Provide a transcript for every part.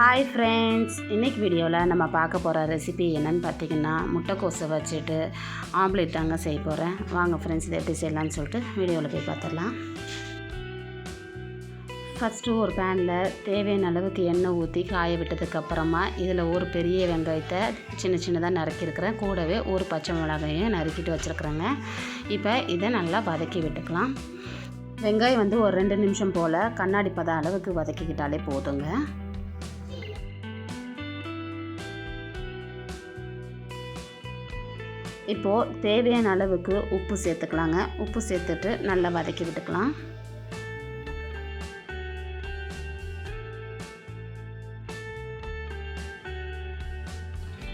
Hi friends, இன்றைக்கி வீடியோவில் நம்ம பார்க்க போகிற ரெசிபி என்னென்னு பார்த்திங்கன்னா முட்டைக்கோஸை வச்சுட்டு ஆம்லேட் தாங்க செய்ய போகிறேன். வாங்க ஃப்ரெண்ட்ஸ், இதை எப்படி செய்யலான்னு சொல்லிட்டு வீடியோவில் போய் பார்த்துடலாம். ஃபஸ்ட்டு ஒரு பேனில் தேவையான அளவுக்கு எண்ணெய் ஊற்றி காய விட்டதுக்கப்புறமா இதில் ஒரு பெரிய வெங்காயத்தை சின்ன சின்னதாக நறுக்கியிருக்கிறேன். கூடவே ஒரு பச்சை மிளகாயும் நறுக்கிட்டு வச்சுருக்குறேங்க. இப்போ இதை நல்லா வதக்கி விட்டுக்கலாம். வெங்காயம் ஒரு 2 நிமிஷம் போல் கண்ணாடி பதம் அளவுக்கு வதக்கிக்கிட்டாலே போதுங்க. இப்போது தேவையான அளவுக்கு உப்பு சேர்த்துக்கலாங்க. உப்பு சேர்த்துட்டு நல்லா வதக்கி விட்டுக்கலாம்.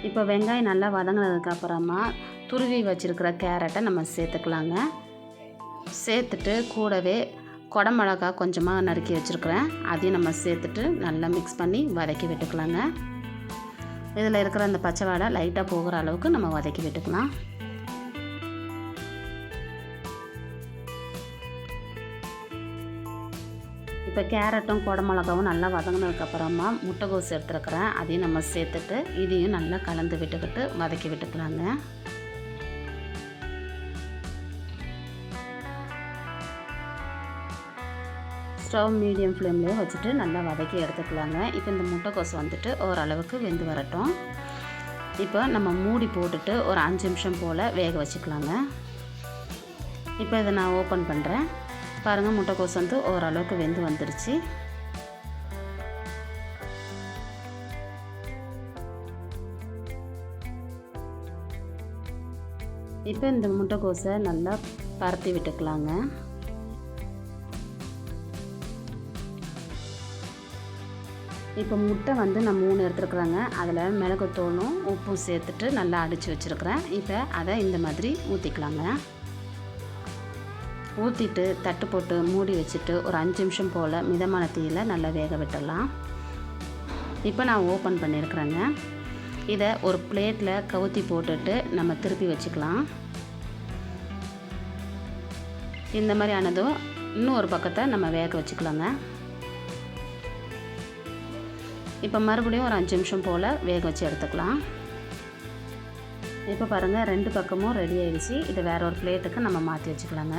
இப்போ வெங்காயம் நல்லா வதங்கினதுக்கப்புறமா துருவி வச்சுருக்கிற கேரட்டை நம்ம சேர்த்துக்கலாங்க. சேர்த்துட்டு கூடவே குடமிளகா கொஞ்சமாக நறுக்கி வச்சுருக்கிறேன், அதையும் நம்ம சேர்த்துட்டு நல்லா மிக்ஸ் பண்ணி வதக்கி விட்டுக்கலாங்க. இதில் இருக்கிற அந்த பச்சை வாடை லைட்டாக போகிற அளவுக்கு நம்ம வதக்கி விட்டுக்கலாம். இப்போ கேரட்டும் குடமிளகாவும் நல்லா வதங்கினதுக்கப்புறமா முட்டைக்கோஸ் எடுத்துருக்கிறேன், அதையும் நம்ம சேர்த்துட்டு இதையும் நல்லா கலந்து விட்டுக்கிட்டு வதக்கி விட்டுக்கலாங்க. ஸ்டவ் மீடியம் ஃப்ளேம்லேயே வச்சுட்டு நல்லா வதக்கி எடுத்துக்கலாங்க. இப்போ இந்த முட்டைக்கோஸ் ஓரளவுக்கு வெந்து வரட்டும். இப்போ நம்ம மூடி போட்டுட்டு ஒரு 5 நிமிஷம் போல் வேக வச்சுக்கலாங்க. இப்போ இதை நான் ஓப்பன் பண்ணுறேன். பாருங்கள், முட்டைக்கோஸ் ஓரளவுக்கு வெந்து வந்துருச்சு. இப்போ இந்த முட்டைக்கோஸை நல்லா பரத்தி விட்டுக்கலாங்க. இப்போ முட்டை நான் 3 எடுத்துருக்குறேங்க. அதில் மிளகுத்தூளும் உப்பும் சேர்த்துட்டு நல்லா அடித்து வச்சுருக்கிறேன். இப்போ அதை இந்த மாதிரி ஊற்றிக்கலாங்க. ஊற்றிட்டு தட்டு போட்டு மூடி வச்சுட்டு ஒரு 5 நிமிஷம் போல் மிதமான தீயில் நல்லா வேக விட்டுடலாம். இப்போ நான் ஓப்பன் பண்ணியிருக்கிறேங்க. இதை ஒரு பிளேட்டில் கவுத்தி போட்டுட்டு நம்ம திருப்பி வச்சுக்கலாம். இந்த மாதிரி ஆனதும் இன்னும் ஒரு பக்கத்தை நம்ம வேக வச்சுக்கலாங்க. இப்போ மறுபடியும் ஒரு 5 நிமிஷம் போல் வேக வச்சு எடுத்துக்கலாம். இப்போ பாருங்கள், 2 பக்கமும் ரெடி ஆகிடுச்சு. இதை வேற ஒரு பிளேட்டுக்கு நம்ம மாற்றி வச்சுக்கலாங்க.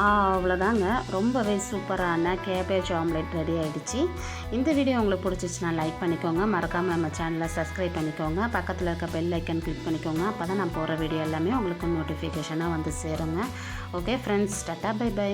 அவ்வளோதாங்க, ரொம்பவே சூப்பரான கேபேஜ் ஆம்லேட் ரெடி ஆகிடுச்சு. இந்த வீடியோ உங்களுக்கு பிடிச்சிச்சுன்னா லைக் பண்ணிக்கோங்க. மறக்காமல் நம்ம சேனலை சப்ஸ்கிரைப் பண்ணிக்கோங்க. பக்கத்தில் இருக்க பெல் ஐக்கன் கிளிக் பண்ணிக்கோங்க. அப்போ தான் நான் போகிற வீடியோ எல்லாமே உங்களுக்கு நோட்டிஃபிகேஷனாக சேருங்க. ஓகே ஃப்ரெண்ட்ஸ், டாட்டா, பை பை.